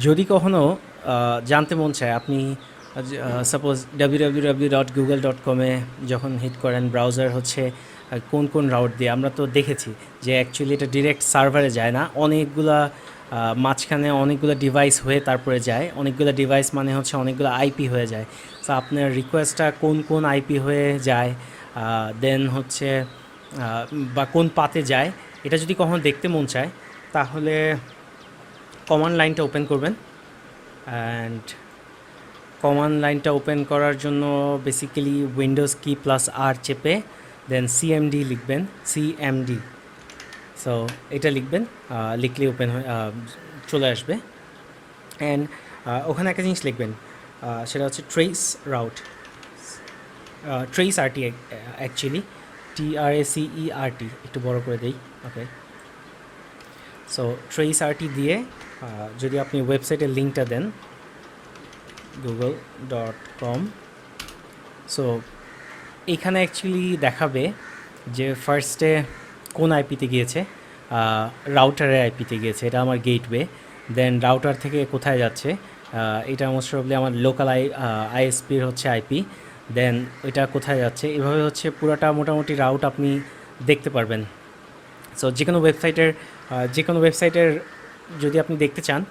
যদি কখনো জানতে মন চায়, আপনি সাপোজ www.google.com-এ যখন হিট করেন, ব্রাউজার হচ্ছে কোন কোন রাউট দিয়ে, আমরা তো দেখেছি যে অ্যাকচুয়ালি এটা ডিরেক্ট সার্ভারে যায় না, অনেকগুলা মাঝখানে অনেকগুলো ডিভাইস হয়ে তারপরে যায়। অনেকগুলো ডিভাইস মানে হচ্ছে অনেকগুলো আইপি হয়ে যায়। তো আপনার রিকোয়েস্টটা কোন কোন আইপি হয়ে যায়, দেন হচ্ছে বা কোন পাতে যায়, এটা যদি কখনো দেখতে মন চায়, তাহলে কমান্ড লাইনটা ওপেন করবেন। অ্যান্ড কমান্ড লাইনটা ওপেন করার জন্য বেসিক্যালি উইন্ডোজ কি প্লাস আর চেপে দেন সিএমডি লিখবেন, সিএমডি। সো এটা লিখবেন, লিখলে ওপেন হয়ে চলে আসবে। অ্যান্ড ওখানে একটা জিনিস লিখবেন, সেটা হচ্ছে trace route, trace RT actually, TRACERT, একটু বড় করে দেই। ওকে, সো ট্রেস আরটি দিয়ে যদি আপনি ওয়েবসাইটের লিঙ্কটা দেন google.com, সো এখানে অ্যাকচুয়ালি দেখাবে যে ফার্স্টে কোন আইপিতে গিয়েছে, রাউটারের আইপিতে গিয়েছে, এটা আমার গেটওয়ে। দেন রাউটার থেকে কোথায় যাচ্ছে, এটা মোস্ট প্রবলি আমার লোকাল আইএসপির হচ্ছে আইপি। দেন এটা কোথায় যাচ্ছে, এভাবে হচ্ছে পুরোটা মোটামুটি রাউট আপনি দেখতে পারবেন। সো যে কোনো ওয়েবসাইটের যদি আপনি দেখতে চান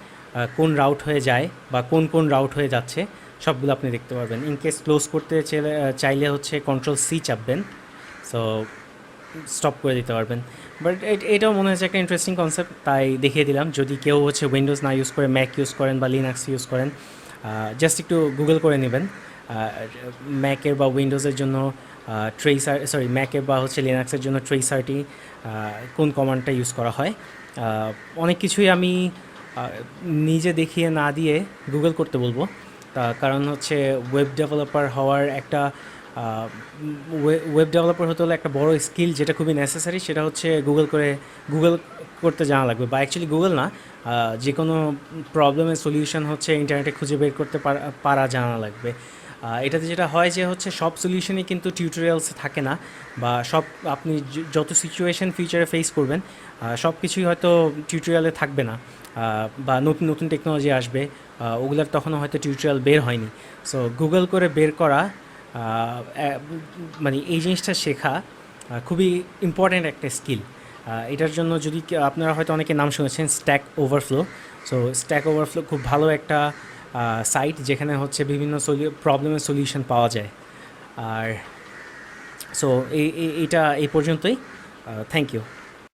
কোন রাউট হয়ে যায় বা কোন কোন রাউট হয়ে যাচ্ছে, সবগুলো আপনি দেখতে পারবেন। ইন কেস ক্লোজ করতে চাইলে হচ্ছে Ctrl+C চাপবেন, সো স্টপ করে দিতে পারবেন। বাট এটাও মনে হচ্ছে একটা ইন্টারেস্টিং কনসেপ্ট, তাই দেখিয়ে দিলাম। যদি কেউ হচ্ছে উইন্ডোজ না ইউজ করে ম্যাক ইউজ করেন বা লিনাক্স ইউজ করেন, জাস্ট একটু গুগল করে নেবেন ম্যাকের বা উইন্ডোজের জন্য ম্যাকের বা হচ্ছে লিনাক্সের জন্য ট্রেসারটি কোন কমান্ডটা ইউজ করা হয়। অনেক কিছুই আমি নিজে দেখিয়ে না দিয়ে গুগল করতে বলবো, কারণ হচ্ছে ওয়েব ডেভেলপার হওয়ার একটা ওয়েব ডেভেলপার হতে হলে একটা বড় স্কিল যেটা খুবই নেসেসারি, সেটা হচ্ছে গুগল করতে জানা লাগবে। বা অ্যাকচুয়ালি গুগল না, যে কোনো প্রবলেমের সলিউশন হচ্ছে ইন্টারনেটে খুঁজে বের করতে পারা জানা লাগবে। এটাতে যেটা হয় যে হচ্ছে সব সলিউশনই কিন্তু টিউটোরিয়ালসে থাকে না, বা সব আপনি যত সিচুয়েশন ফিউচারে ফেস করবেন সব কিছুই হয়তো টিউটোরিয়ালে থাকবে না, বা নতুন নতুন টেকনোলজি আসবে, ওগুলোর তখনও হয়তো টিউটোরিয়াল বের হয়নি। সো গুগল করে বের করা, মানে এই জিনিসটা শেখা খুবই ইম্পর্ট্যান্ট একটা স্কিল। এটার জন্য যদি আপনারা হয়তো অনেকে নাম শুনেছেন stack overflow. So stack overflow খুব ভালো একটা সাইট, যেখানে হচ্ছে বিভিন্ন প্রবলেমের সলিউশন পাওয়া যায়। আর সো এইটা এই পর্যন্তই। Thank you.